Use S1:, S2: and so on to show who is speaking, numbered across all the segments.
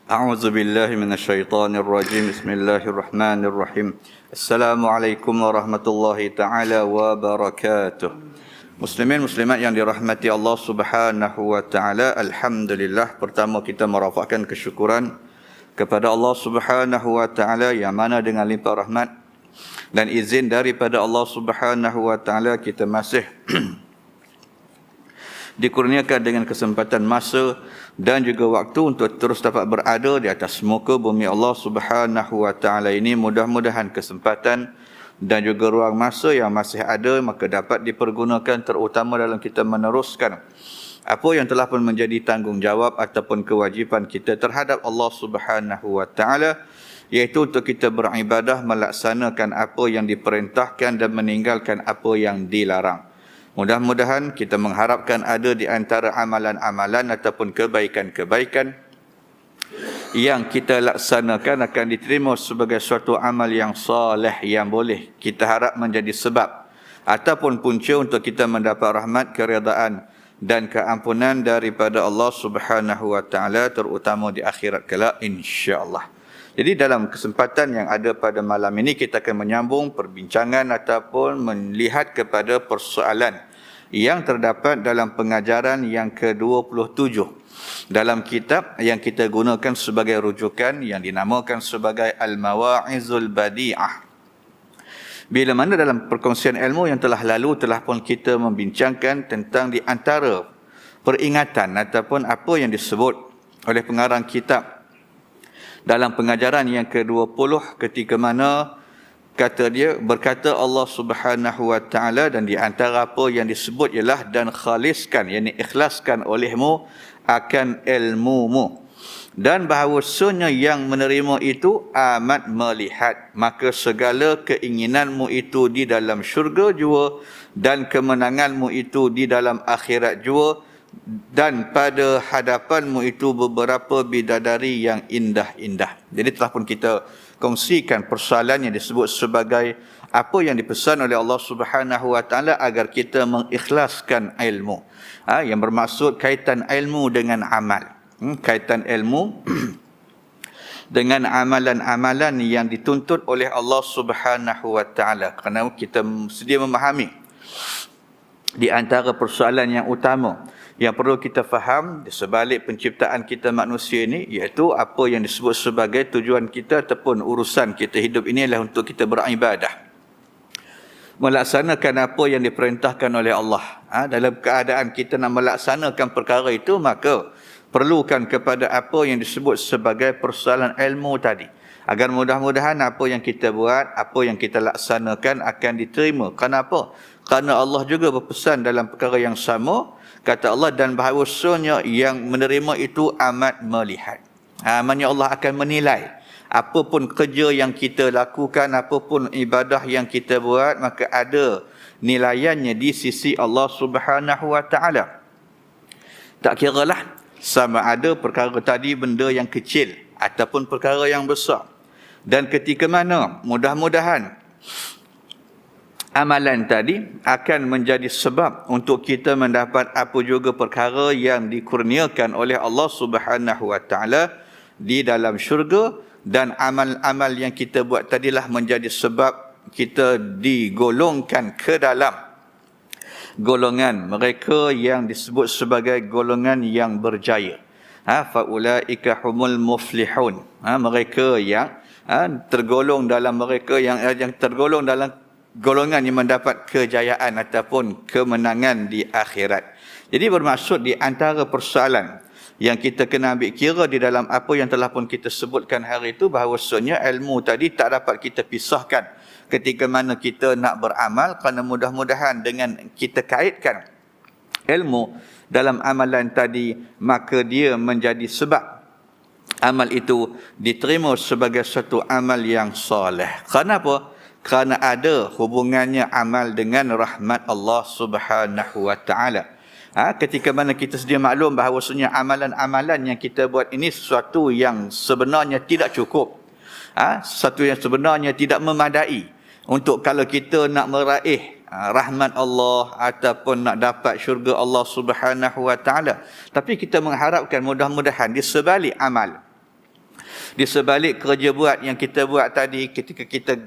S1: A'udzu billahi minasyaitonir rajim. Bismillahirrahmanirrahim. Assalamualaikum warahmatullahi taala wabarakatuh. Muslimin muslimat yang dirahmati Allah Subhanahu wa taala, alhamdulillah, pertama kita merafakkan kesyukuran kepada Allah Subhanahu wa taala yang mana dengan limpah rahmat dan izin daripada Allah Subhanahu wa taala kita masih dikurniakan dengan kesempatan masa dan juga waktu untuk terus dapat berada di atas muka bumi Allah Subhanahu wa taala ini. Mudah-mudahan kesempatan dan juga ruang masa yang masih ada maka dapat dipergunakan terutama dalam kita meneruskan apa yang telah pun menjadi tanggungjawab ataupun kewajipan kita terhadap Allah Subhanahu wa taala, iaitu untuk kita beribadah, melaksanakan apa yang diperintahkan dan meninggalkan apa yang dilarang. Mudah-mudahan kita mengharapkan ada di antara amalan-amalan ataupun kebaikan-kebaikan yang kita laksanakan akan diterima sebagai suatu amal yang soleh yang boleh kita harap menjadi sebab ataupun punca untuk kita mendapat rahmat, keredaan dan keampunan daripada Allah Subhanahu wa taala, terutama di akhirat kelak insya-Allah. Jadi dalam kesempatan yang ada pada malam ini kita akan menyambung perbincangan ataupun melihat kepada persoalan yang terdapat dalam pengajaran yang ke-27 dalam kitab yang kita gunakan sebagai rujukan yang dinamakan sebagai Al-Mawa'izul Badi'ah. Bila mana dalam perkongsian ilmu yang telah lalu telah pun kita membincangkan tentang di antara peringatan ataupun apa yang disebut oleh pengarang kitab dalam pengajaran yang ke-20 ketika mana berkata Allah Subhanahu wa taala, dan di antara apa yang disebut ialah dan khaliskan, yakni ikhlaskan olehmu akan ilmumu, dan bahawasanya yang menerima itu amat melihat, maka segala keinginanmu itu di dalam syurga jua dan kemenanganmu itu di dalam akhirat jua, dan pada hadapanmu itu beberapa bidadari yang indah-indah. Jadi telah pun kita kongsikan persoalan yang disebut sebagai apa yang dipesan oleh Allah Subhanahu wa taala agar kita mengikhlaskan ilmu. Yang bermaksud kaitan ilmu dengan amal. Kaitan ilmu dengan amalan-amalan yang dituntut oleh Allah Subhanahu wa taala. Kerana kita sedia memahami di antara persoalan yang utama yang perlu kita faham di sebalik penciptaan kita manusia ini, iaitu apa yang disebut sebagai tujuan kita ataupun urusan kita hidup ini adalah untuk kita beribadah, melaksanakan apa yang diperintahkan oleh Allah. Dalam keadaan kita nak melaksanakan perkara itu, maka perlukan kepada apa yang disebut sebagai persoalan ilmu tadi, agar mudah-mudahan apa yang kita buat, apa yang kita laksanakan akan diterima. Kenapa? Kerana Allah juga berpesan dalam perkara yang sama, kata Allah, dan bahawasanya yang menerima itu amat melihat. Maksudnya Allah akan menilai apapun kerja yang kita lakukan, apapun ibadah yang kita buat, maka ada nilaiannya di sisi Allah Subhanahu wa taala. Tak kiralah sama ada perkara tadi benda yang kecil ataupun perkara yang besar. Dan ketika mana mudah-mudahan amalan tadi akan menjadi sebab untuk kita mendapat apa juga perkara yang dikurniakan oleh Allah Subhanahu wa taala di dalam syurga, dan amal-amal yang kita buat tadilah menjadi sebab kita digolongkan ke dalam golongan mereka yang disebut sebagai golongan yang berjaya. Faulaika humul muflihun. Mereka yang tergolong dalam mereka yang tergolong dalam golongan yang mendapat kejayaan ataupun kemenangan di akhirat. Jadi bermaksud di antara persoalan yang kita kena ambil kira di dalam apa yang telah pun kita sebutkan hari itu, bahawasanya ilmu tadi tak dapat kita pisahkan ketika mana kita nak beramal, kerana mudah-mudahan dengan kita kaitkan ilmu dalam amalan tadi, maka dia menjadi sebab amal itu diterima sebagai satu amal yang soleh. Kenapa? Kerana ada hubungannya amal dengan rahmat Allah Subhanahu wa taala. Ketika mana kita sedia maklum bahawasanya amalan-amalan yang kita buat ini sesuatu yang sebenarnya tidak cukup. Sesuatu yang sebenarnya tidak memadai untuk kalau kita nak meraih rahmat Allah ataupun nak dapat syurga Allah Subhanahu wa taala. Tapi kita mengharapkan mudah-mudahan di sebalik amal Di sebalik kerja buat yang kita buat tadi, ketika kita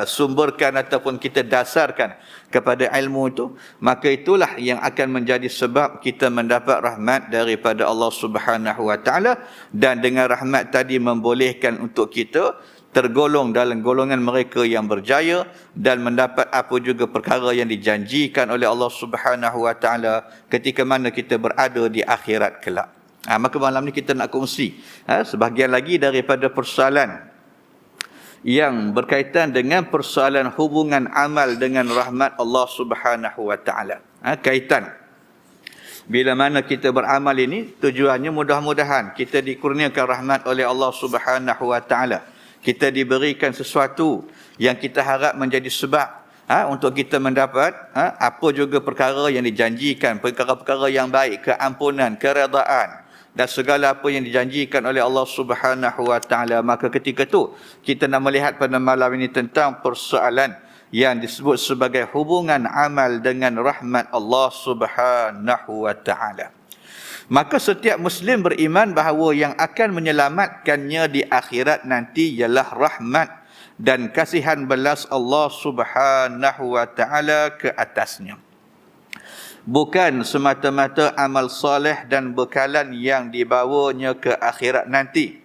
S1: sumberkan ataupun kita dasarkan kepada ilmu itu, maka itulah yang akan menjadi sebab kita mendapat rahmat daripada Allah Subhanahu Wa Taala, dan dengan rahmat tadi membolehkan untuk kita tergolong dalam golongan mereka yang berjaya dan mendapat apa juga perkara yang dijanjikan oleh Allah Subhanahu Wa Taala ketika mana kita berada di akhirat kelak. Maka malam ni kita nak kongsi sebahagian lagi daripada persoalan yang berkaitan dengan persoalan hubungan amal dengan rahmat Allah Subhanahu Wa Taala. Kaitan bila mana kita beramal ini, tujuannya mudah-mudahan kita dikurniakan rahmat oleh Allah Subhanahu Wa Taala. Kita diberikan sesuatu yang kita harap menjadi sebab untuk kita mendapat apa juga perkara yang dijanjikan, perkara-perkara yang baik, keampunan, keredaan dan segala apa yang dijanjikan oleh Allah Subhanahu Wa Taala. Maka ketika itu kita nak melihat pada malam ini tentang persoalan yang disebut sebagai hubungan amal dengan rahmat Allah Subhanahu Wa Taala. Maka setiap Muslim beriman bahawa yang akan menyelamatkannya di akhirat nanti ialah rahmat dan kasihan belas Allah Subhanahu Wa Taala ke atasnya. Bukan semata-mata amal soleh dan bekalan yang dibawanya ke akhirat nanti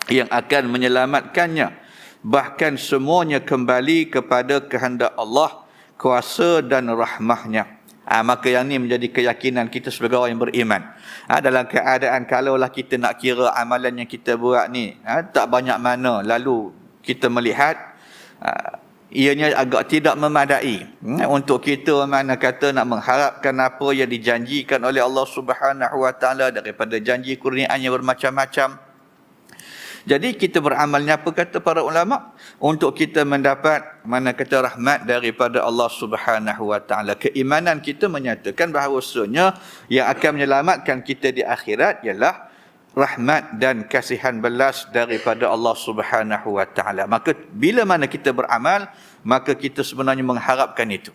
S1: yang akan menyelamatkannya. Bahkan semuanya kembali kepada kehendak Allah, kuasa dan rahmahnya. Maka yang ini menjadi keyakinan kita sebagai orang yang beriman. Dalam keadaan kalaulah kita nak kira amalan yang kita buat ni tak banyak mana, lalu kita melihat ianya agak tidak memadai untuk kita mana kata nak mengharapkan apa yang dijanjikan oleh Allah Subhanahu Wa Taala daripada janji kurniaan yang bermacam-macam. Jadi kita beramalnya apa kata para ulama? Untuk kita mendapat mana kata rahmat daripada Allah Subhanahu Wa Taala. Keimanan kita menyatakan bahawasanya yang akan menyelamatkan kita di akhirat ialah rahmat dan kasihan belas daripada Allah Subhanahu Wa Taala. Maka bila mana kita beramal, maka kita sebenarnya mengharapkan itu.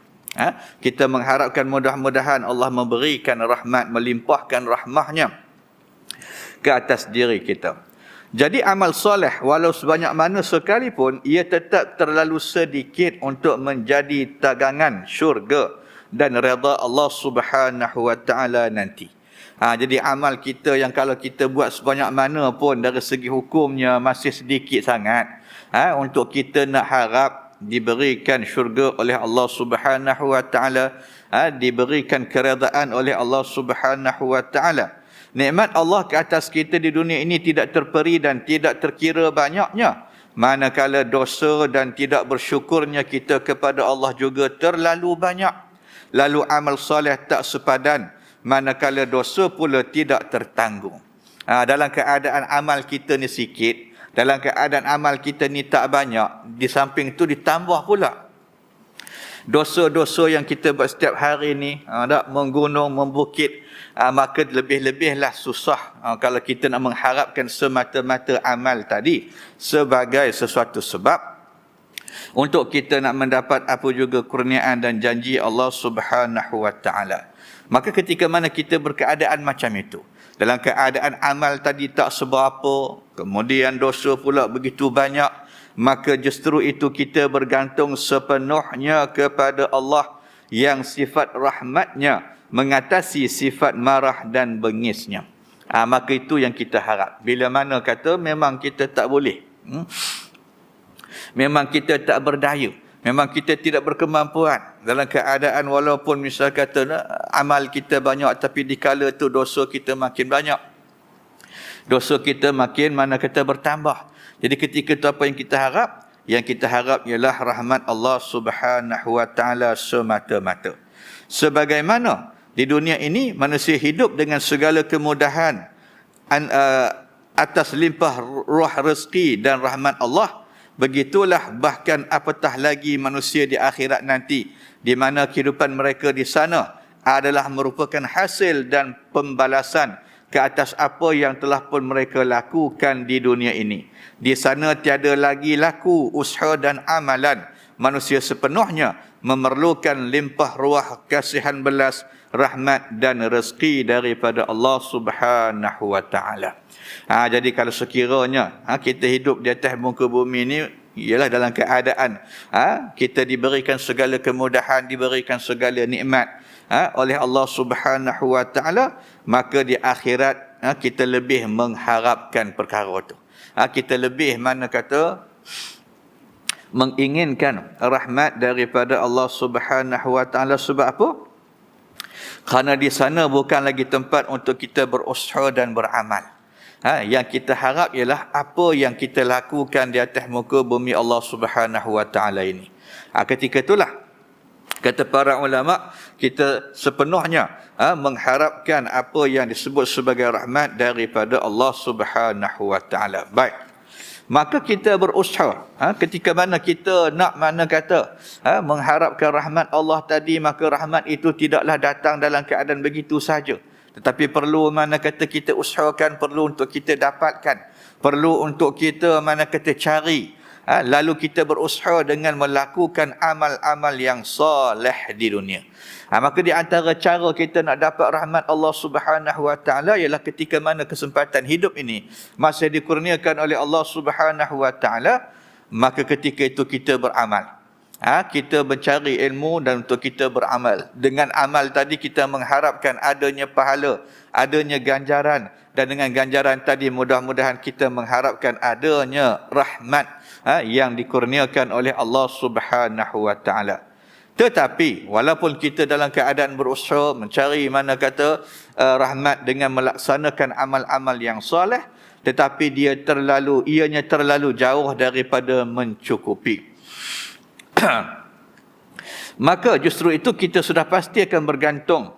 S1: Kita mengharapkan mudah-mudahan Allah memberikan rahmat, melimpahkan rahmahnya ke atas diri kita. Jadi amal soleh walau sebanyak mana sekalipun, ia tetap terlalu sedikit untuk menjadi tagangan syurga dan redha Allah Subhanahu Wa Taala nanti. Jadi amal kita yang kalau kita buat sebanyak mana pun dari segi hukumnya masih sedikit sangat untuk kita nak harap diberikan syurga oleh Allah Subhanahu Wa Taala, diberikan keredaan oleh Allah Subhanahu Wa Taala. Nikmat Allah ke atas kita di dunia ini tidak terperi dan tidak terkira banyaknya. Manakala dosa dan tidak bersyukurnya kita kepada Allah juga terlalu banyak. Lalu amal soleh tak sepadan, manakala dosa pula tidak tertanggung. Dalam keadaan amal kita ni sikit, dalam keadaan amal kita ni tak banyak, di samping itu ditambah pula dosa-dosa yang kita buat setiap hari ni, menggunung, membukit, maka lebih-lebihlah susah kalau kita nak mengharapkan semata-mata amal tadi sebagai sesuatu sebab untuk kita nak mendapat apa juga kurniaan dan janji Allah Subhanahu Wa Taala. Maka ketika mana kita berkeadaan macam itu, dalam keadaan amal tadi tak seberapa, kemudian dosa pula begitu banyak, maka justru itu kita bergantung sepenuhnya kepada Allah yang sifat rahmatnya mengatasi sifat marah dan bengisnya. Maka itu yang kita harap. Bila mana kata memang kita tak boleh, memang kita tak berdaya, memang kita tidak berkemampuan dalam keadaan walaupun misal kata amal kita banyak, tapi dikala itu dosa kita makin banyak, dosa kita makin mana kata bertambah. Jadi ketika itu apa yang kita harap? Yang kita harap ialah rahmat Allah Subhanahu Wa Taala semata-mata. Sebagaimana di dunia ini manusia hidup dengan segala kemudahan atas limpah ruh rezeki dan rahmat Allah, begitulah bahkan apatah lagi manusia di akhirat nanti, di mana kehidupan mereka di sana adalah merupakan hasil dan pembalasan ke atas apa yang telah pun mereka lakukan di dunia ini. Di sana tiada lagi laku usaha dan amalan. Manusia sepenuhnya memerlukan limpah ruah kasihan belas rahmat dan rezeki daripada Allah Subhanahu wa taala. Jadi kalau sekiranya kita hidup di atas muka bumi ni ialah dalam keadaan kita diberikan segala kemudahan, diberikan segala nikmat oleh Allah Subhanahu wa taala, maka di akhirat kita lebih mengharapkan perkara itu. Kita lebih menginginkan rahmat daripada Allah Subhanahu wa taala. Sebab apa? Kerana di sana bukan lagi tempat untuk kita berusaha dan beramal. Yang kita harap ialah apa yang kita lakukan di atas muka bumi Allah Subhanahu wa taala ini. Ketika itulah kata para ulama, kita sepenuhnya mengharapkan apa yang disebut sebagai rahmat daripada Allah Subhanahu wa taala. Baik. Maka kita berusaha ketika mana kita nak mengharapkan rahmat Allah tadi, maka rahmat itu tidaklah datang dalam keadaan begitu saja, tetapi perlu kita usahakan, perlu untuk kita dapatkan, perlu untuk kita cari. Lalu kita berusaha dengan melakukan amal-amal yang soleh di dunia. Maka di antara cara kita nak dapat rahmat Allah Subhanahu wa taala ialah ketika mana kesempatan hidup ini masih dikurniakan oleh Allah Subhanahu wa taala, maka ketika itu kita beramal. Kita mencari ilmu dan untuk kita beramal. Dengan amal tadi kita mengharapkan adanya pahala, adanya ganjaran, dan dengan ganjaran tadi mudah-mudahan kita mengharapkan adanya rahmat yang dikurniakan oleh Allah Subhanahu wa taala. Tetapi walaupun kita dalam keadaan berusaha mencari rahmat dengan melaksanakan amal-amal yang soleh, tetapi ianya terlalu jauh daripada mencukupi. Maka justru itu kita sudah pasti akan bergantung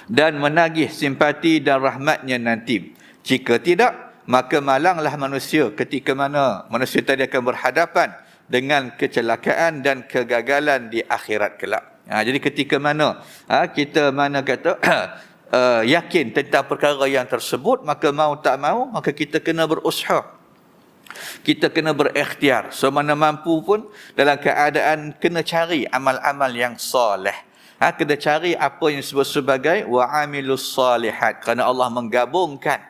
S1: dan menagih simpati dan rahmatnya nanti. Jika tidak, maka malanglah manusia ketika mana manusia tadi akan berhadapan dengan kecelakaan dan kegagalan di akhirat kelak. Jadi ketika mana kita yakin tentang perkara yang tersebut, maka mau tak mau, maka kita kena berusaha. Kita kena berikhtiar semana mampu pun dalam keadaan kena cari amal-amal yang soleh. Kena cari apa yang disebut sebagai wa'amilus salihat, kerana Allah menggabungkan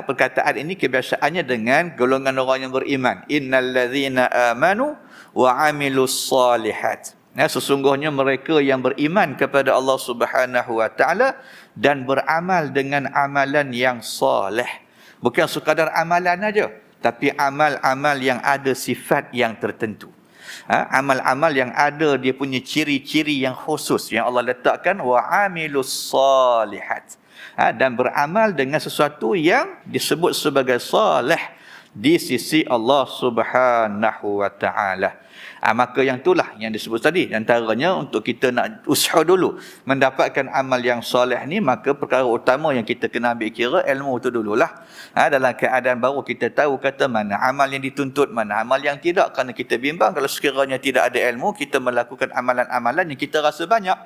S1: perkataan ini kebiasaannya dengan golongan orang yang beriman. Innal ladzina amanu wa'amilus salihat. Sesungguhnya mereka yang beriman kepada Allah Subhanahu wa taala dan beramal dengan amalan yang soleh. Bukan sekadar amalan aja, tapi amal-amal yang ada sifat yang tertentu. Amal-amal yang ada dia punya ciri-ciri yang khusus yang Allah letakkan, wa'amilus salihat. Dan beramal dengan sesuatu yang disebut sebagai salih di sisi Allah Subhanahu wa taala. Maka yang itulah yang disebut tadi, antaranya untuk kita nak usaha dulu mendapatkan amal yang soleh ni, maka perkara utama yang kita kena ambil kira ilmu tu dululah. Dalam keadaan baru kita tahu mana amal yang dituntut, mana amal yang tidak. Kerana kita bimbang kalau sekiranya tidak ada ilmu, kita melakukan amalan-amalan yang kita rasa banyak,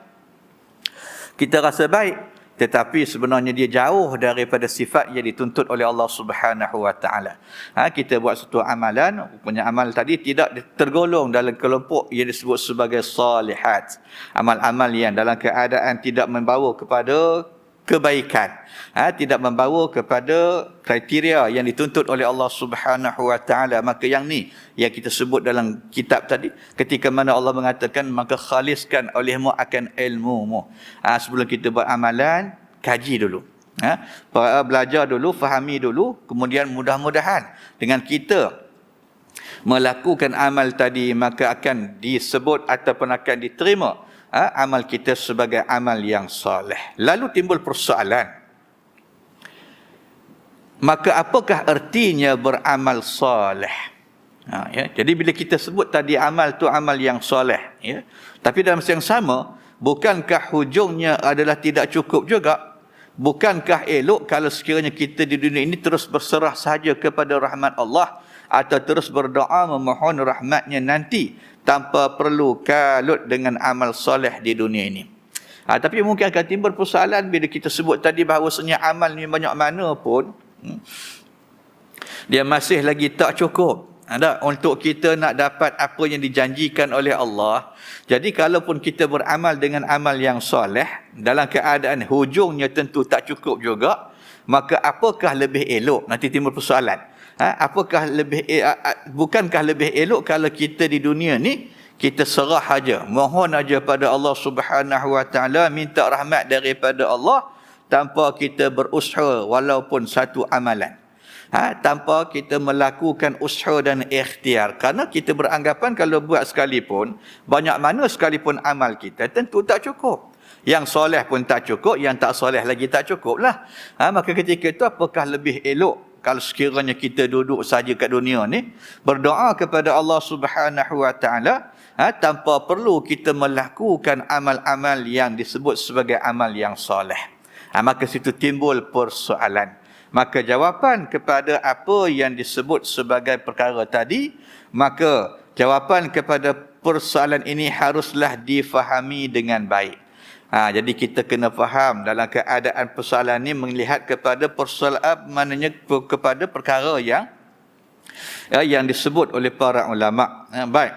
S1: kita rasa baik, tetapi sebenarnya dia jauh daripada sifat yang dituntut oleh Allah Subhanahu wa taala. Kita buat satu amalan, punya amal tadi tidak tergolong dalam kelompok yang disebut sebagai salihat. Amal-amal yang dalam keadaan tidak membawa kepada kebaikan, tidak membawa kepada kriteria yang dituntut oleh Allah Subhanahu wa taala. Maka yang ni yang kita sebut dalam kitab tadi, ketika mana Allah mengatakan maka khaliskan olehmu akan ilmumu. Sebelum kita buat amalan, kaji dulu, belajar dulu, fahami dulu, kemudian mudah-mudahan dengan kita melakukan amal tadi, maka akan disebut ataupun akan diterima amal kita sebagai amal yang soleh. Lalu timbul persoalan, maka apakah artinya beramal soleh? Jadi bila kita sebut tadi amal tu amal yang soleh, tapi dalam masa yang sama, bukankah hujungnya adalah tidak cukup juga? Bukankah elok kalau sekiranya kita di dunia ini terus berserah saja kepada rahmat Allah, atau terus berdoa memohon rahmatnya nanti tanpa perlu kalut dengan amal soleh di dunia ini? Tapi mungkin akan timbul persoalan bila kita sebut tadi bahawasanya amal ni banyak mana pun dia masih lagi tak cukup. Ada untuk kita nak dapat apa yang dijanjikan oleh Allah. Jadi kalaupun kita beramal dengan amal yang soleh, dalam keadaan hujungnya tentu tak cukup juga, maka apakah lebih elok? Nanti timbul persoalan. Apakah lebih bukankah lebih elok kalau kita di dunia ni kita serah aja, mohon aja pada Allah Subhanahu Wa Taala, minta rahmat daripada Allah tanpa kita berusaha walaupun satu amalan. Tanpa kita melakukan usaha dan ikhtiar. Karena kita beranggapan kalau buat sekalipun, banyak mana sekalipun amal kita, tentu tak cukup. Yang soleh pun tak cukup, yang tak soleh lagi tak cukup lah. Maka ketika itu apakah lebih elok kalau sekiranya kita duduk saja kat dunia ni, berdoa kepada Allah Subhanahu Wa Taala, tanpa perlu kita melakukan amal-amal yang disebut sebagai amal yang soleh. Maka situ timbul persoalan. Maka jawapan kepada apa yang disebut sebagai perkara tadi, maka jawapan kepada persoalan ini haruslah difahami dengan baik. Jadi kita kena faham dalam keadaan persoalan ini melihat kepada persoalan, maknanya kepada perkara yang disebut oleh para ulama. Baik.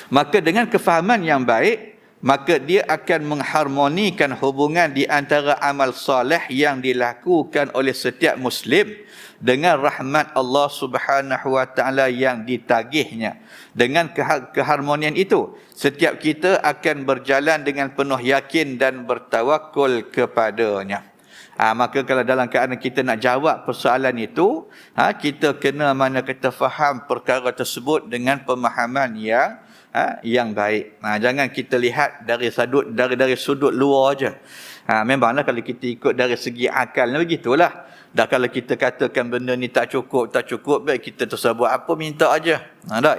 S1: Maka dengan kefahaman yang baik, maka dia akan mengharmonikan hubungan di antara amal soleh yang dilakukan oleh setiap Muslim dengan rahmat Allah Subhanahu Wa Taala yang ditagihnya. Dengan keharmonian itu, setiap kita akan berjalan dengan penuh yakin dan bertawakul kepadanya. Maka kalau dalam keadaan kita nak jawab persoalan itu, kita kena kita faham perkara tersebut dengan pemahaman yang baik. Jangan kita lihat dari sudut luar aja. Memanglah kalau kita ikut dari segi akal, begitulah. Dah kalau kita katakan benda ni tak cukup, baik kita terserah buat apa, minta aja.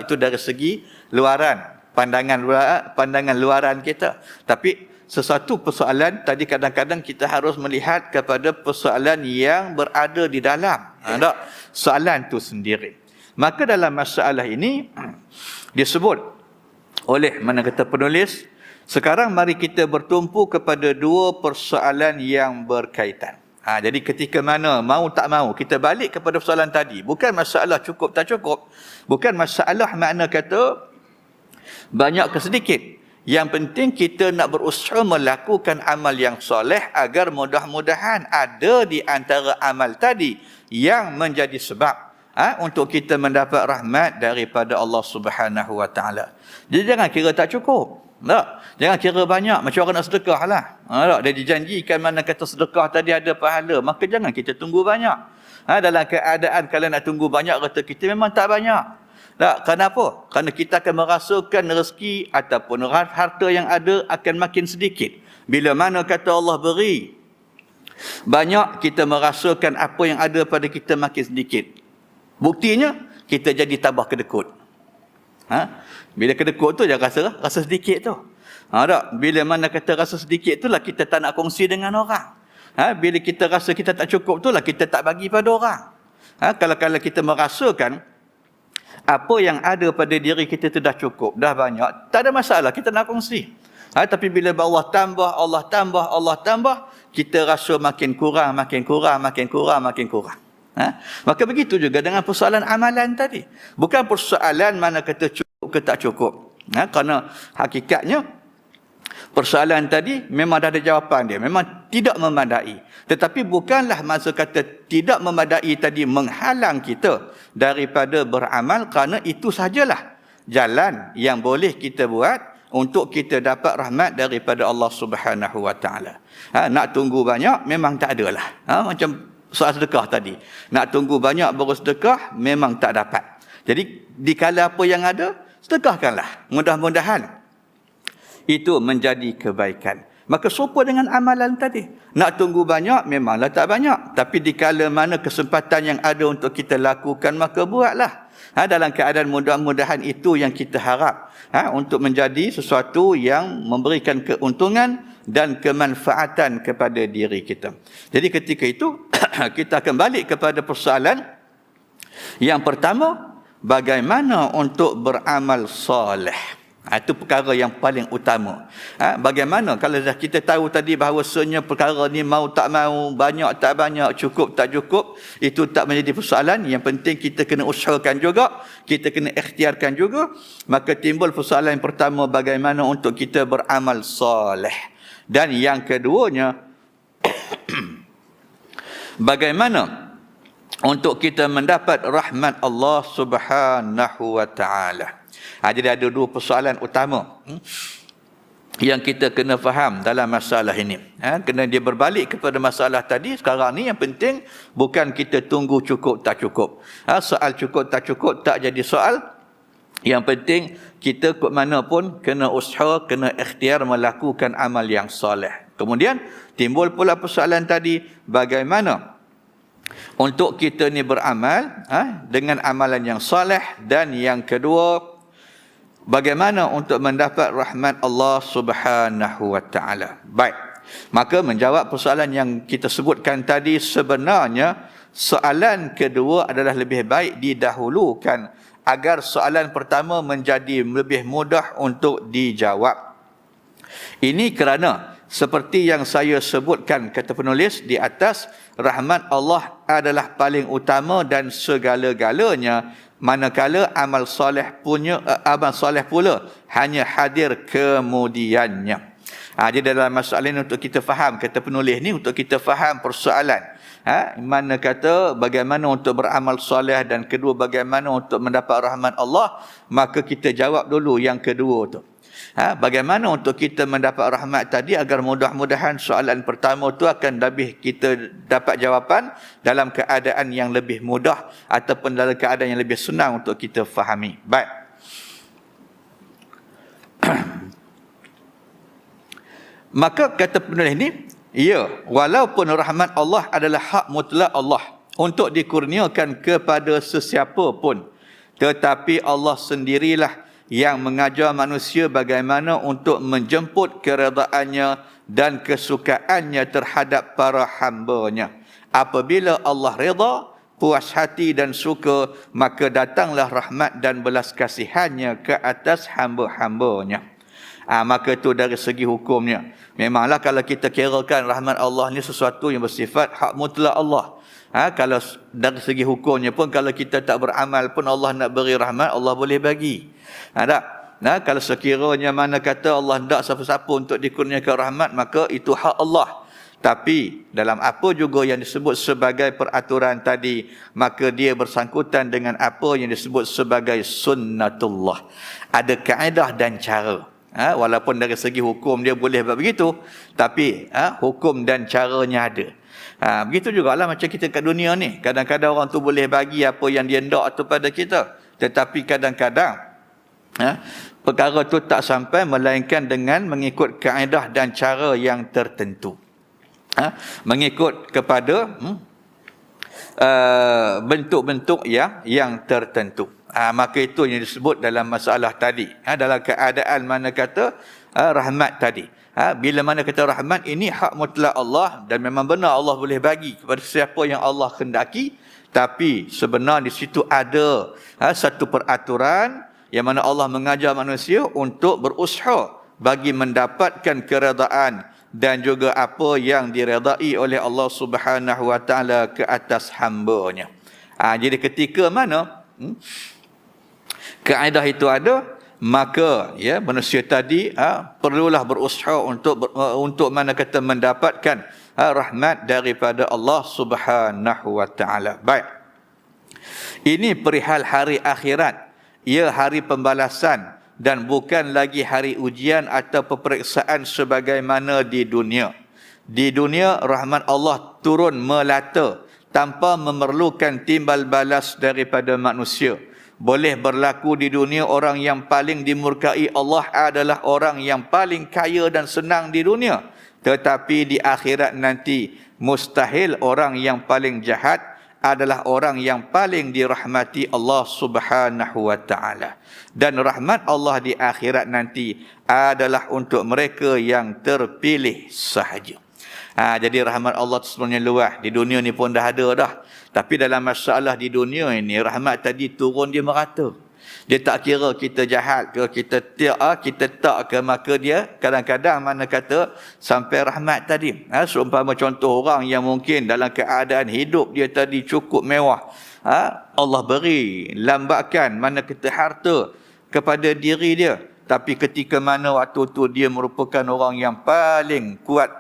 S1: Itu dari segi luaran, pandangan luaran kita. Tapi sesuatu persoalan tadi kadang-kadang kita harus melihat kepada persoalan yang berada di dalam soalan tu sendiri. Maka dalam masalah ini disebut oleh mana kata penulis, sekarang mari kita bertumpu kepada dua persoalan yang berkaitan. Jadi ketika mana mau tak mau kita balik kepada persoalan tadi, bukan masalah cukup tak cukup, bukan masalah makna kata banyak ke sedikit. Yang penting kita nak berusaha melakukan amal yang soleh agar mudah-mudahan ada di antara amal tadi yang menjadi sebab untuk kita mendapat rahmat daripada Allah Subhanahu Wa Taala. Jadi jangan kira tak cukup. Jangan kira banyak macam orang nak sedekah lah. Dia dijanjikan mana kata sedekah tadi ada pahala, maka jangan kita tunggu banyak. Dalam keadaan kalau nak tunggu banyak, kata kita memang tak banyak. Kenapa? Kerana kita akan merasakan rezeki ataupun harta yang ada akan makin sedikit. Bila mana kata Allah beri banyak, kita merasakan apa yang ada pada kita makin sedikit. Buktinya kita jadi tambah kedekut. Bila kedekut tu jangan rasa sedikit tu. Bila mana kata rasa sedikit tu lah kita tak nak kongsi dengan orang. Bila kita rasa kita tak cukup tu lah kita tak bagi pada orang. Kalau kita merasakan apa yang ada pada diri kita tu dah cukup, dah banyak, tak ada masalah kita nak kongsi. Tapi bila Allah tambah, kita rasa makin kurang. Maka begitu juga dengan persoalan amalan tadi. Bukan persoalan mana kata cukup ke tak cukup. Kerana hakikatnya persoalan tadi memang dah ada jawapan dia. Memang tidak memadai. Tetapi bukanlah masa kata tidak memadai tadi menghalang kita daripada beramal, kerana itu sajalah jalan yang boleh kita buat untuk kita dapat rahmat daripada Allah Subhanahu Wa Taala. Nak tunggu banyak memang tak adalah. Macam soal sedekah tadi. Nak tunggu banyak baru sedekah memang tak dapat. Jadi dikala apa yang ada, sedekahkanlah. Mudah-mudahan itu menjadi kebaikan. Maka serupa dengan amalan tadi. Nak tunggu banyak memanglah tak banyak. Tapi dikala mana kesempatan yang ada untuk kita lakukan, maka buatlah. Dalam keadaan mudah-mudahan itu yang kita harap. Untuk menjadi sesuatu yang memberikan keuntungan dan kemanfaatan kepada diri kita. Jadi ketika itu kita akan balik kepada persoalan yang pertama, bagaimana untuk beramal soleh. Itu perkara yang paling utama. Bagaimana kalau dah kita tahu tadi bahawasanya perkara ni mau tak mau, banyak tak banyak, cukup tak cukup, itu tak menjadi persoalan. Yang penting kita kena usahakan juga, kita kena ikhtiarkan juga. Maka timbul persoalan yang pertama, bagaimana untuk kita beramal soleh. Dan yang keduanya, bagaimana untuk kita mendapat rahmat Allah Subhanahu wa taala. Jadi ada dua persoalan utama yang kita kena faham dalam masalah ini. Kena dia berbalik kepada masalah tadi. Sekarang ni yang penting bukan kita tunggu cukup tak cukup. Soal cukup tak cukup tak jadi soal. Yang penting kita ke mana pun kena usaha, kena ikhtiar melakukan amal yang soleh. Kemudian timbul pula persoalan tadi, bagaimana untuk kita ni beramal dengan amalan yang soleh. Dan yang kedua, bagaimana untuk mendapat rahmat Allah Subhanahu wa taala. Baik. Maka menjawab persoalan yang kita sebutkan tadi, sebenarnya soalan kedua adalah lebih baik didahulukan agar soalan pertama menjadi lebih mudah untuk dijawab. Ini kerana seperti yang saya sebutkan, kata penulis di atas, rahmat Allah adalah paling utama dan segala-galanya, manakala amal soleh pula hanya hadir kemudiannya. Jadi dalam masalah ini untuk kita faham, kata penulis ni untuk kita faham persoalan. Mana kata bagaimana untuk beramal soleh, dan kedua bagaimana untuk mendapat rahmat Allah, maka kita jawab dulu yang kedua tu. Bagaimana untuk kita mendapat rahmat tadi, agar mudah-mudahan soalan pertama tu akan lebih kita dapat jawapan dalam keadaan yang lebih mudah ataupun dalam keadaan yang lebih senang untuk kita fahami. Baik. Maka kata penulis ni, ya, walaupun rahmat Allah adalah hak mutlak Allah untuk dikurniakan kepada sesiapa pun, tetapi Allah sendirilah yang mengajar manusia bagaimana untuk menjemput keredaannya dan kesukaannya terhadap para hamba-Nya. Apabila Allah redha, puas hati dan suka, maka datanglah rahmat dan belas kasihannya ke atas hamba-hamba-Nya. Maka itu dari segi hukumnya. Memanglah kalau kita kirakan rahmat Allah ni sesuatu yang bersifat hak mutlak Allah. Kalau dari segi hukumnya pun, kalau kita tak beramal pun Allah nak beri rahmat, Allah boleh bagi. Kalau sekiranya mana kata Allah tak siapa-siapa untuk dikurniakan rahmat, maka itu hak Allah. Tapi dalam apa juga yang disebut sebagai peraturan tadi, maka dia bersangkutan dengan apa yang disebut sebagai sunnatullah. Ada kaedah dan cara. Walaupun dari segi hukum dia boleh buat begitu, tapi hukum dan caranya ada. Begitu jugalah macam kita kat dunia ni. Kadang-kadang orang tu boleh bagi apa yang dia nak tu pada kita, tetapi kadang-kadang perkara tu tak sampai, melainkan dengan mengikut kaedah dan cara yang tertentu. Mengikut kepada bentuk-bentuk yang tertentu. Maka itu yang disebut dalam masalah tadi. Dalam keadaan mana kata rahmat tadi. Bila mana kata rahmat ini hak mutlak Allah, dan memang benar Allah boleh bagi kepada siapa yang Allah kehendaki. Tapi sebenarnya di situ ada satu peraturan yang mana Allah mengajar manusia untuk berusaha bagi mendapatkan keredaan dan juga apa yang diredai oleh Allah Subhanahu wa taala ke atas hamba-Nya. Jadi ketika mana kaedah itu ada, maka manusia tadi perlulah berusaha untuk mana kata mendapatkan rahmat daripada Allah Subhanahu wa taala. Baik. Ini perihal hari akhirat. Ia hari pembalasan dan bukan lagi hari ujian atau peperiksaan sebagaimana di dunia. Di dunia rahmat Allah turun melata tanpa memerlukan timbal balas daripada manusia. Boleh berlaku di dunia orang yang paling dimurkai Allah adalah orang yang paling kaya dan senang di dunia. Tetapi di akhirat nanti mustahil orang yang paling jahat adalah orang yang paling dirahmati Allah Subhanahu wa taala. Dan rahmat Allah di akhirat nanti adalah untuk mereka yang terpilih sahaja. Jadi rahmat Allah sebenarnya luas. Di dunia ni pun dah ada dah. Tapi dalam masalah di dunia ini, rahmat tadi turun dia merata. Dia tak kira kita jahat ke, kita tak ke, maka dia kadang-kadang mana kata sampai rahmat tadi. Seumpama contoh orang yang mungkin dalam keadaan hidup dia tadi cukup mewah. Allah beri lambakan mana kata harta kepada diri dia. Tapi ketika mana waktu tu dia merupakan orang yang paling kuat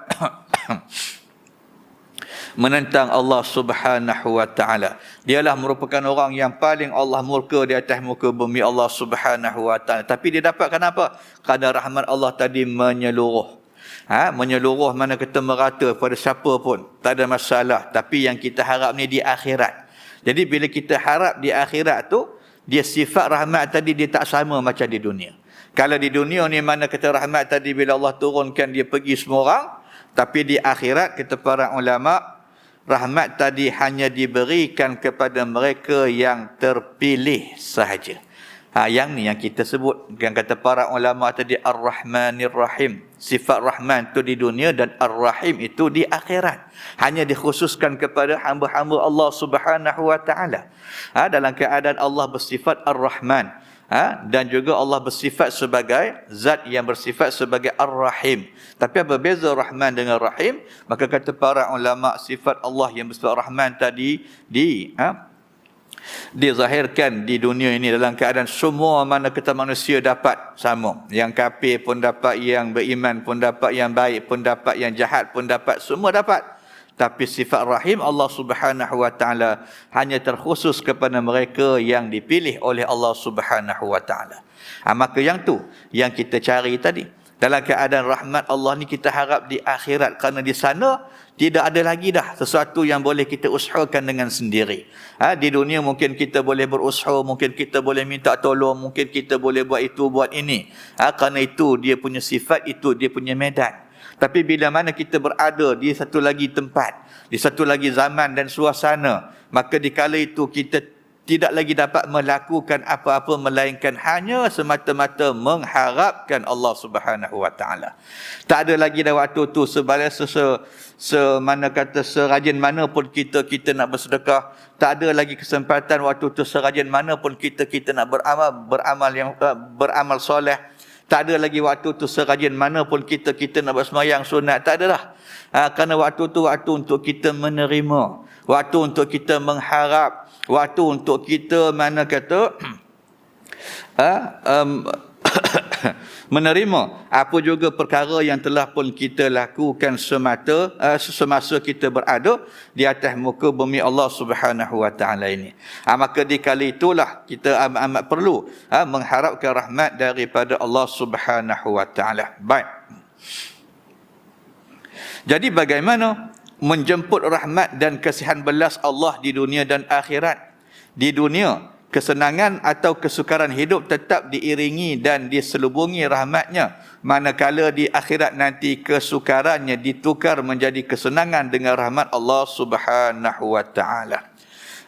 S1: menentang Allah Subhanahu wa taala. Dialah merupakan orang yang paling Allah murka di atas muka bumi Allah Subhanahu wa taala. Tapi dia dapatkan apa? Kerana rahmat Allah tadi menyeluruh. Menyeluruh mana kita merata pada siapa pun. Tak ada masalah. Tapi yang kita harap ni di akhirat. Jadi bila kita harap di akhirat tu, dia sifat rahmat tadi dia tak sama macam di dunia. Kalau di dunia ni mana kata rahmat tadi bila Allah turunkan dia pergi semua orang. Tapi di akhirat kata para ulama' rahmat tadi hanya diberikan kepada mereka yang terpilih sahaja. Yang ni yang kita sebut, yang kata para ulama tadi Ar-Rahmanir Rahim. Sifat Rahman itu di dunia dan Ar-Rahim itu di akhirat. Hanya dikhususkan kepada hamba-hamba Allah Subhanahu wa taala. Dalam keadaan Allah bersifat Ar-Rahman. Dan juga Allah bersifat sebagai zat yang bersifat sebagai Ar-Rahim. Tapi apa beza Rahman dengan Rahim? Maka kata para ulama sifat Allah yang bersifat Rahman tadi dizahirkan di dunia ini dalam keadaan semua mana kata manusia dapat sama. Yang kafir pun dapat, yang beriman pun dapat, yang baik pun dapat, yang jahat pun dapat, semua dapat. Tapi sifat rahim Allah Subhanahu wa taala hanya terkhusus kepada mereka yang dipilih oleh Allah Subhanahu wa taala. Maka yang tu yang kita cari tadi. Dalam keadaan rahmat Allah ni kita harap di akhirat, kerana di sana tidak ada lagi dah sesuatu yang boleh kita usahakan dengan sendiri. Di dunia mungkin kita boleh berusaha, mungkin kita boleh minta tolong, mungkin kita boleh buat itu, buat ini. Kerana itu dia punya sifat, itu dia punya medan. Tapi bila mana kita berada di satu lagi tempat, di satu lagi zaman dan suasana, maka dikala itu kita tidak lagi dapat melakukan apa-apa melainkan hanya semata-mata mengharapkan Allah Subhanahu wa taala. Tak ada lagi dah waktu tu semana kata serajin mana pun kita nak bersedekah, tak ada lagi kesempatan waktu tu serajin mana pun kita nak beramal soleh. Tak ada lagi waktu tu serajin mana pun kita nak bersemayang sunat, tak ada dah. Kerana waktu tu waktu untuk kita menerima, waktu untuk kita mengharap, waktu untuk kita mana kata menerima apa juga perkara yang telah pun kita lakukan semasa kita berada di atas muka bumi Allah Subhanahu wa taala ini. Maka di kali itulah kita amat perlu mengharapkan rahmat daripada Allah Subhanahu wa taala. Baik. Jadi bagaimana menjemput rahmat dan kasihan belas Allah di dunia dan akhirat? Di dunia, kesenangan atau kesukaran hidup tetap diiringi dan diselubungi rahmatnya. Manakala di akhirat nanti kesukarannya ditukar menjadi kesenangan dengan rahmat Allah Subhanahu wa taala.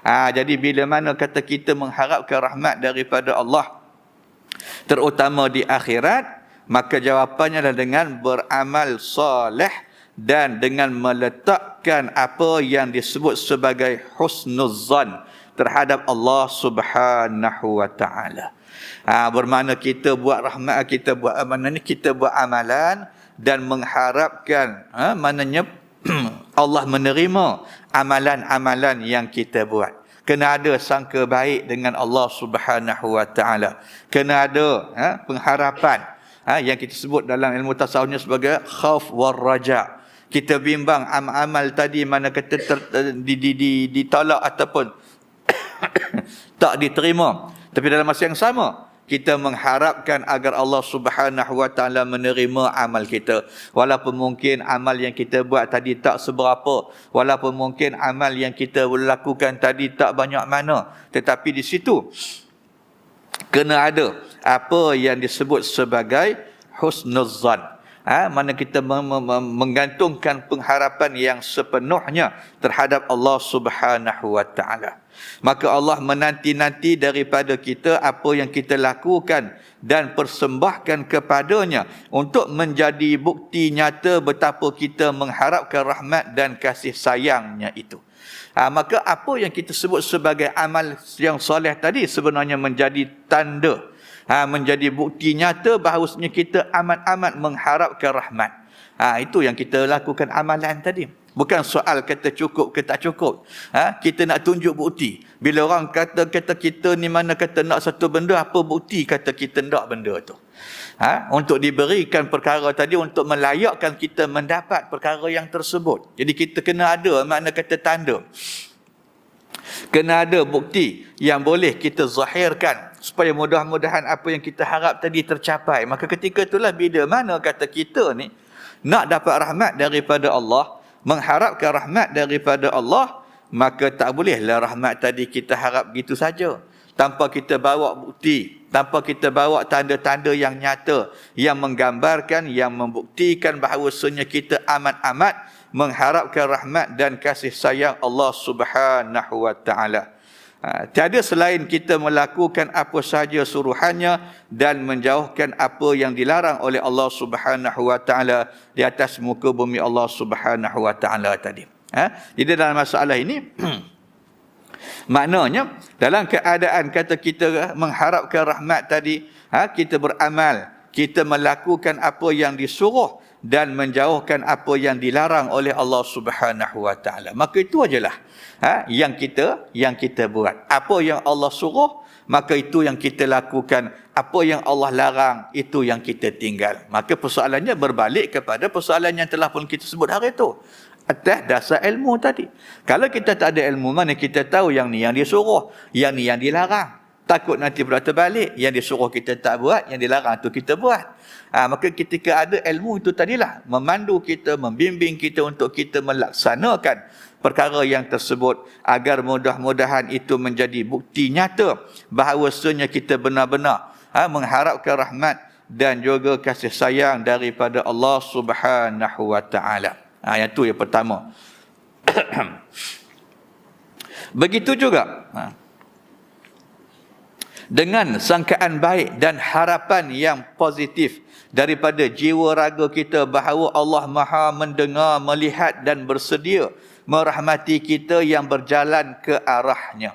S1: Jadi bila mana kata kita mengharapkan rahmat daripada Allah, terutama di akhirat, maka jawapannya adalah dengan beramal soleh dan dengan meletakkan apa yang disebut sebagai husnuzan terhadap Allah Subhanahu wa taala. Bermakna kita buat rahmat, kita buat amalan, kita buat amalan dan mengharapkan maknanya Allah menerima amalan-amalan yang kita buat. Kena ada sangka baik dengan Allah Subhanahu wa taala. Kena ada pengharapan yang kita sebut dalam ilmu tasawufnya sebagai khauf war raja. Kita bimbang amal tadi mana kata ditolak ataupun tak diterima. Tapi dalam masa yang sama, kita mengharapkan agar Allah Subhanahu wa taala menerima amal kita. Walaupun mungkin amal yang kita buat tadi tak seberapa, walaupun mungkin amal yang kita lakukan tadi tak banyak mana, tetapi di situ kena ada apa yang disebut sebagai husnuzan. Mana kita menggantungkan pengharapan yang sepenuhnya terhadap Allah Subhanahu wa taala. Maka Allah menanti-nanti daripada kita apa yang kita lakukan dan persembahkan kepadanya untuk menjadi bukti nyata betapa kita mengharapkan rahmat dan kasih sayangnya itu. Maka apa yang kita sebut sebagai amal yang soleh tadi sebenarnya menjadi tanda, menjadi bukti nyata bahawasanya kita amat-amat mengharapkan rahmat. Itu yang kita lakukan amalan tadi. Bukan soal kata cukup ke tak cukup. Kita nak tunjuk bukti. Bila orang kata kita ni mana kata nak satu benda, apa bukti kata kita nak benda tu. Untuk diberikan perkara tadi, untuk melayakkan kita mendapat perkara yang tersebut. Jadi kita kena ada makna kata tanda. Kena ada bukti yang boleh kita zahirkan supaya mudah-mudahan apa yang kita harap tadi tercapai. Maka ketika itulah bila mana kata kita ni nak dapat rahmat daripada Allah, mengharapkan rahmat daripada Allah, maka tak bolehlah rahmat tadi kita harap gitu saja. Tanpa kita bawa bukti, tanpa kita bawa tanda-tanda yang nyata, yang menggambarkan, yang membuktikan bahawasanya kita amat-amat mengharapkan rahmat dan kasih sayang Allah Subhanahu wa ta'ala. Tiada selain kita melakukan apa sahaja suruhannya dan menjauhkan apa yang dilarang oleh Allah Subhanahu wa ta'ala di atas muka bumi Allah Subhanahu wa ta'ala tadi. Jadi dalam masalah ini maknanya dalam keadaan kata kita mengharapkan rahmat tadi, kita beramal, kita melakukan apa yang disuruh dan menjauhkan apa yang dilarang oleh Allah Subhanahu wa ta'ala. Maka itu ajalah yang kita buat. Apa yang Allah suruh, maka itu yang kita lakukan. Apa yang Allah larang, itu yang kita tinggal. Maka persoalannya berbalik kepada persoalan yang telah pun kita sebut hari itu. Atas dasar ilmu tadi. Kalau kita tak ada ilmu, mana kita tahu yang ni yang disuruh, yang ni yang dilarang. Takut nanti pula terbalik, yang disuruh kita tak buat, yang dilarang tu kita buat. Maka ketika ada ilmu itu tadilah memandu kita, membimbing kita untuk kita melaksanakan perkara yang tersebut agar mudah-mudahan itu menjadi bukti nyata bahawasanya kita benar-benar mengharapkan rahmat dan juga kasih sayang daripada Allah Subhanahu wa ta'ala. Yang itu yang pertama. Begitu juga dengan sangkaan baik dan harapan yang positif daripada jiwa raga kita bahawa Allah Maha mendengar, melihat dan bersedia merahmati kita yang berjalan ke arahnya.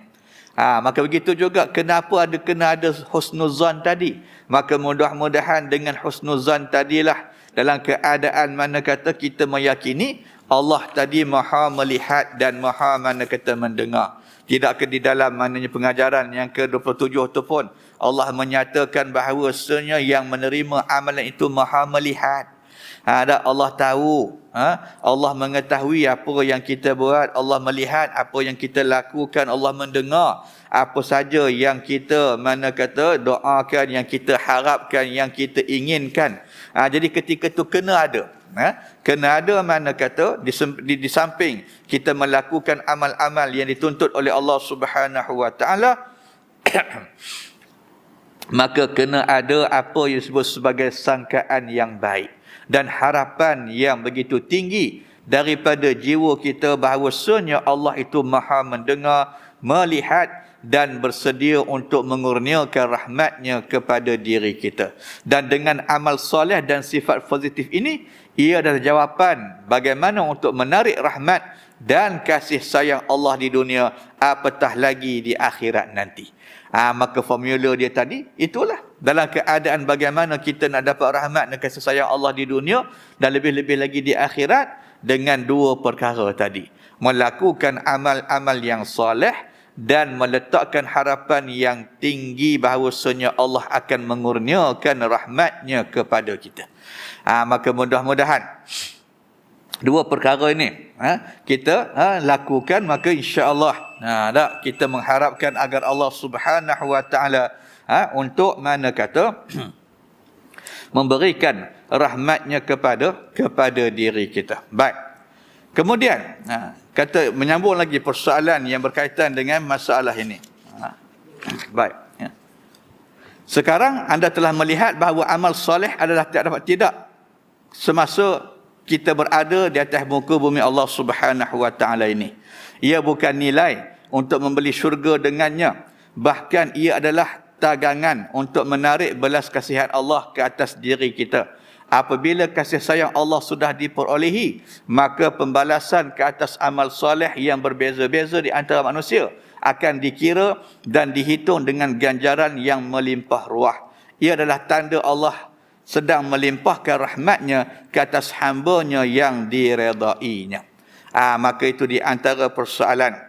S1: Maka begitu juga kena ada husnuzan tadi. Maka mudah-mudahan dengan husnuzan tadilah dalam keadaan mana kata kita meyakini Allah tadi Maha melihat dan Maha mana kata mendengar. Tidak di dalam maknanya pengajaran yang ke-27 itu pun Allah menyatakan bahawasanya yang menerima amalan itu Maha melihat. Allah tahu, Allah mengetahui apa yang kita buat, Allah melihat apa yang kita lakukan, Allah mendengar apa saja yang kita mana kata doakan, yang kita harapkan, yang kita inginkan. Jadi ketika itu kena ada. Kena ada mana kata di samping kita melakukan amal-amal yang dituntut oleh Allah Subhanahu wa ta'ala, maka kena ada apa yang disebut sebagai sangkaan yang baik dan harapan yang begitu tinggi daripada jiwa kita bahawasanya Allah itu Maha mendengar, melihat dan bersedia untuk mengurniakan rahmatnya kepada diri kita. Dan dengan amal soleh dan sifat positif ini, ia adalah jawapan bagaimana untuk menarik rahmat dan kasih sayang Allah di dunia, apatah lagi di akhirat nanti. Maka formula dia tadi, itulah dalam keadaan bagaimana kita nak dapat rahmat dan kasih sayang Allah di dunia dan lebih-lebih lagi di akhirat, dengan dua perkara tadi. Melakukan amal-amal yang soleh dan meletakkan harapan yang tinggi bahawasanya Allah akan mengurniakan rahmatnya kepada kita. Maka mudah-mudahan dua perkara ini kita lakukan, maka insya-Allah kita mengharapkan agar Allah Subhanahu wa ta'ala untuk mana kata memberikan rahmatnya kepada diri kita. Baik. Kemudian kata menyambung lagi persoalan yang berkaitan dengan masalah ini. Baik. Sekarang anda telah melihat bahawa amal soleh adalah tidak semasa kita berada di atas muka bumi Allah Subhanahu wa ta'ala ini. Ia bukan nilai untuk membeli syurga dengannya. Bahkan ia adalah tagangan untuk menarik belas kasihan Allah ke atas diri kita Apabila kasih sayang Allah sudah diperolehi, maka pembalasan ke atas amal soleh yang berbeza-beza di antara manusia akan dikira dan dihitung dengan ganjaran yang melimpah ruah. Ia adalah tanda Allah sedang melimpahkan rahmatnya ke atas hamba-Nya yang diredainya. Maka itu di antara persoalan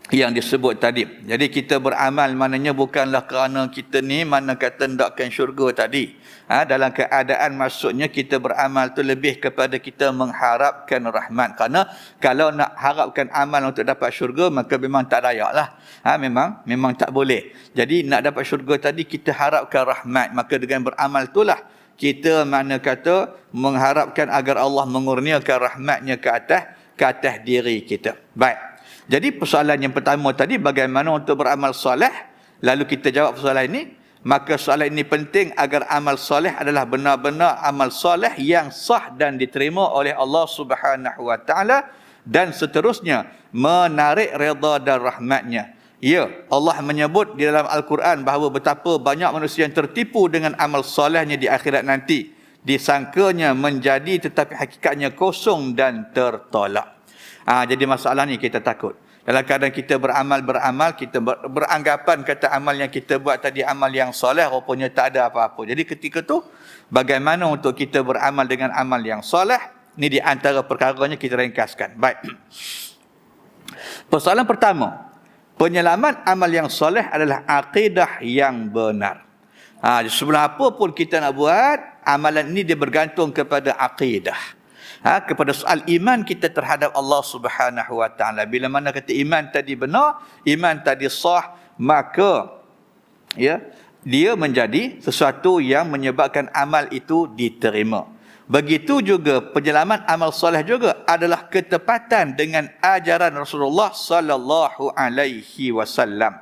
S1: yang disebut tadi. Jadi kita beramal maknanya bukanlah kerana kita ni mana kata ndakkan syurga tadi. Dalam keadaan maksudnya kita beramal tu lebih kepada kita mengharapkan rahmat. Kerana kalau nak harapkan amal untuk dapat syurga maka memang tak layak lah. Memang tak boleh. Jadi nak dapat syurga tadi kita harapkan rahmat. Maka dengan beramal itulah kita mana kata mengharapkan agar Allah mengurniakan rahmatnya ke atas diri kita. Baik. Jadi persoalan yang pertama tadi bagaimana untuk beramal soleh. Lalu kita jawab persoalan ini. Maka soalan ini penting agar amal soleh adalah benar-benar amal soleh yang sah dan diterima oleh Allah Subhanahu Wa Taala dan seterusnya menarik redha dan rahmatnya. Ya, Allah menyebut di dalam Al-Quran bahawa betapa banyak manusia yang tertipu dengan amal solehnya di akhirat nanti. Disangkanya menjadi tetapi hakikatnya kosong dan tertolak. Jadi masalah ni kita takut. Dalam keadaan kita beramal, kita beranggapan kata amal yang kita buat tadi amal yang soleh, rupanya tak ada apa-apa. Jadi ketika tu, bagaimana untuk kita beramal dengan amal yang soleh? Ini di antara perkaranya kita ringkaskan. Baik. Persoalan pertama, penyelamat amal yang soleh adalah akidah yang benar. Sebelum apa pun kita nak buat, amalan ini dia bergantung kepada akidah. Kepada soal iman kita terhadap Allah Subhanahu Wa Taala. Bila mana kata iman tadi benar, iman tadi sah, maka ya dia menjadi sesuatu yang menyebabkan amal itu diterima. Begitu juga penyelamat amal soleh juga adalah ketepatan dengan ajaran Rasulullah sallallahu alaihi wasallam.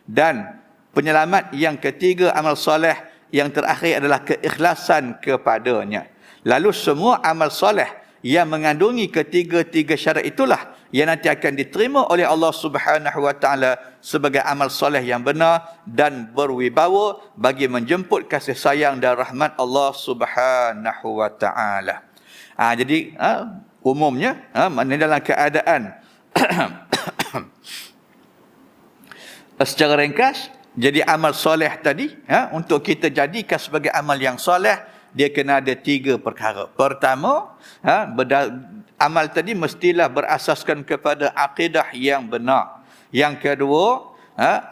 S1: Dan penyelamat yang ketiga amal soleh yang terakhir adalah keikhlasan kepadanya. Lalu semua amal soleh yang mengandungi ketiga-tiga syarat itulah yang nanti akan diterima oleh Allah Subhanahu Wa Taala sebagai amal soleh yang benar dan berwibawa bagi menjemput kasih sayang dan rahmat Allah Subhanahu Wa Taala. Jadi umumnya dalam keadaan secara ringkas, jadi amal soleh tadi untuk kita jadikan sebagai amal yang soleh, dia kena ada 3 perkara. Pertama, amal tadi mestilah berasaskan kepada akidah yang benar. Yang kedua,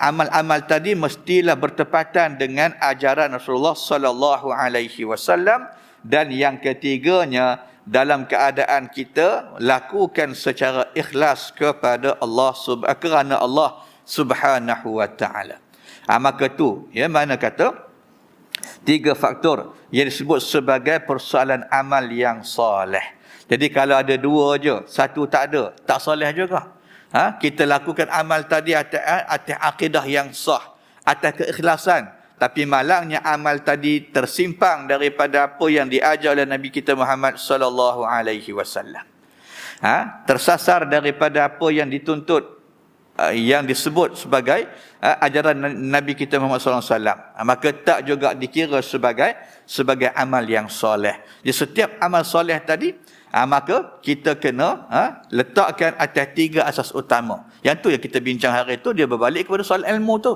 S1: amal-amal tadi mestilah bertepatan dengan ajaran Rasulullah sallallahu alaihi wasallam, dan yang ketiganya dalam keadaan kita lakukan secara ikhlas kepada Allah kerana Allah Subhanahu Wa Taala. Maka tu mana kata 3 faktor yang disebut sebagai persoalan amal yang soleh. Jadi kalau ada 2 je, 1 tak ada, tak soleh juga. Kita lakukan amal tadi atas akidah yang sah, atas keikhlasan, tapi malangnya amal tadi tersimpang daripada apa yang diajar oleh Nabi kita Muhammad sallallahu alaihi wasallam. Tersasar daripada apa yang dituntut, yang disebut sebagai ajaran Nabi kita Muhammad SAW, maka tak juga dikira sebagai amal yang soleh. Jadi setiap amal soleh tadi, maka kita kena letakkan atas 3 asas utama. Yang tu yang kita bincang hari itu, dia berbalik kepada soal ilmu tu.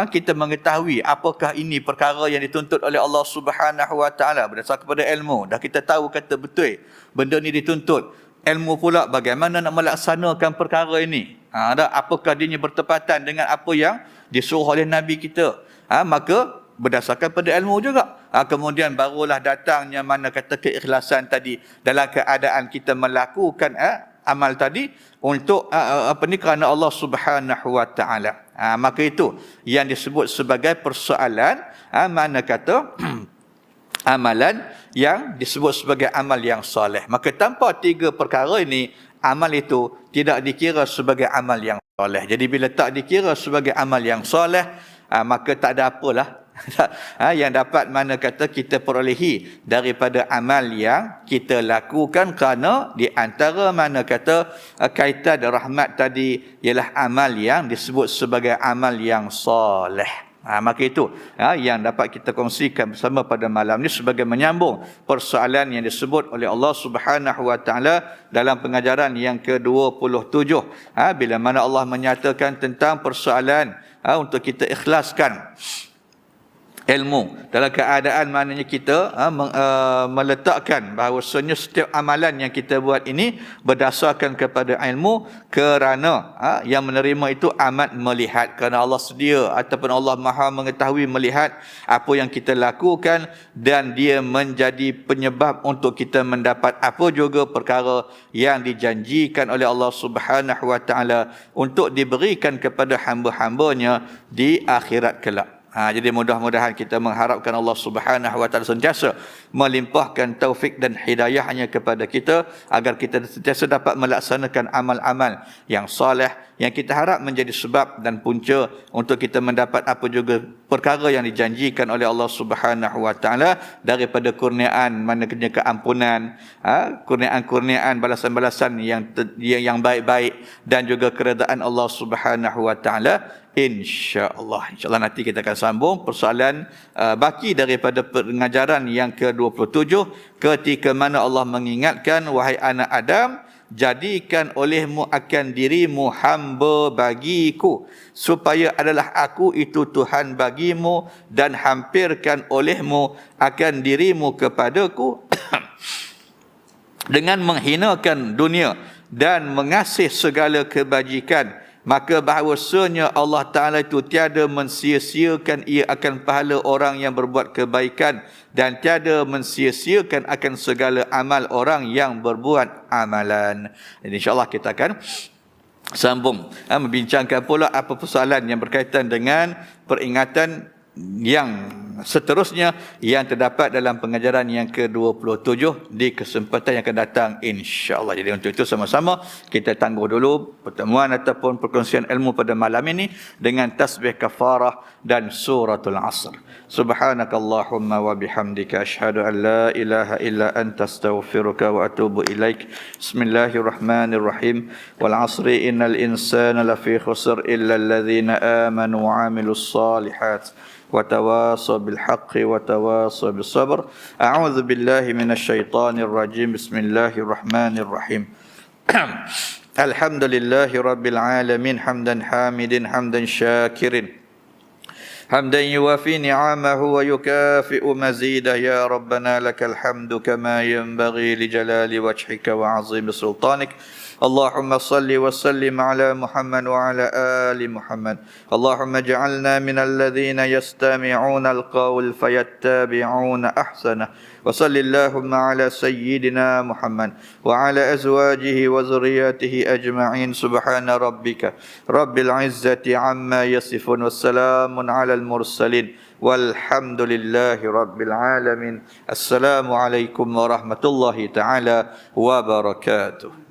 S1: Kita mengetahui apakah ini perkara yang dituntut oleh Allah Subhanahu Wa Taala berdasarkan kepada ilmu. Dah kita tahu kata betul benda ni dituntut. Ilmu pula bagaimana nak melaksanakan perkara ini. Apakah dia bertepatan dengan apa yang disuruh oleh Nabi kita. Maka berdasarkan pada ilmu juga. Kemudian barulah datangnya mana kata keikhlasan tadi. Dalam keadaan kita melakukan amal tadi untuk kerana Allah Subhanahu Wa Taala. Maka itu yang disebut sebagai persoalan mana kata amalan yang disebut sebagai amal yang soleh. Maka tanpa 3 perkara ini, amal itu tidak dikira sebagai amal yang soleh. Jadi bila tak dikira sebagai amal yang soleh, maka tak ada apalah yang dapat mana kata kita perolehi daripada amal yang kita lakukan, kerana di antara mana kata kaitan rahmat tadi ialah amal yang disebut sebagai amal yang soleh. Maka itu yang dapat kita kongsikan bersama pada malam ini sebagai menyambung persoalan yang disebut oleh Allah Subhanahu Wa Taala dalam pengajaran yang ke-27. Bila mana Allah menyatakan tentang persoalan untuk kita ikhlaskan ilmu dalam keadaan maknanya kita meletakkan bahawasanya setiap amalan yang kita buat ini berdasarkan kepada ilmu, kerana yang menerima itu amat melihat, kerana Allah sedia ataupun Allah Maha mengetahui melihat apa yang kita lakukan, dan dia menjadi penyebab untuk kita mendapat apa juga perkara yang dijanjikan oleh Allah Subhanahu Wa Taala untuk diberikan kepada hamba-hambanya di akhirat kelak. Jadi mudah-mudahan kita mengharapkan Allah Subhanahu Wa Taala sentiasa melimpahkan taufik dan hidayahnya kepada kita agar kita sentiasa dapat melaksanakan amal-amal yang soleh yang kita harap menjadi sebab dan punca untuk kita mendapat apa juga perkara yang dijanjikan oleh Allah Subhanahu Wa Taala daripada kurniaan, maknanya keampunan, kurniaan-kurniaan, balasan-balasan yang baik-baik, dan juga keredaan Allah Subhanahu Wa Taala. InsyaAllah nanti kita akan sambung persoalan baki daripada pengajaran yang ke-27, ketika mana Allah mengingatkan, wahai anak Adam, jadikan olehmu akan dirimu hamba bagiku, supaya adalah aku itu Tuhan bagimu, dan hampirkan olehmu akan dirimu kepadaku dengan menghinakan dunia dan mengasih segala kebajikan, maka bahawasanya Allah Ta'ala itu tiada mensia-siakan ia akan pahala orang yang berbuat kebaikan, dan tiada mensia-siakan akan segala amal orang yang berbuat amalan. Jadi insyaAllah kita akan sambung membincangkan pula apa persoalan yang berkaitan dengan peringatan yang seterusnya yang terdapat dalam pengajaran yang ke-27 di kesempatan yang akan datang, insya-Allah. Jadi untuk itu sama-sama kita tangguh dulu pertemuan ataupun perkongsian ilmu pada malam ini dengan tasbih kafarah dan suratul Asr. Subhanakallahumma wa bihamdika asyhadu an la ilaha illa anta astaghfiruka wa atubu ilaik. Bismillahirrahmanirrahim. Wal 'asri innal insana lafi khusr illa alladhina amanu wa 'amilus shalihat وتواصوا بالحق وتواصوا بالصبر. أعوذ بالله من الشيطان الرجيم. بسم الله الرحمن الرحيم. الحمد لله رب العالمين حمدا حامد حمدا شاكر حمدا يوافي نعمه ويكافئ مزيده. يا ربنا لك الحمد كما ينبغي لجلال وجهك وعظيم سلطانك. اللهم صل وسلم على محمد وعلى آل محمد. اللهم اجعلنا من الذين يستمعون القول فيتبعون أحسنه. وصل اللهم على سيدنا محمد وعلى أزواجه وذرياته أجمعين. سبحان ربك رب العزة عما يصفون والسلام على المرسلين والحمد لله رب العالمين. السلام عليكم ورحمة الله تعالى وبركاته.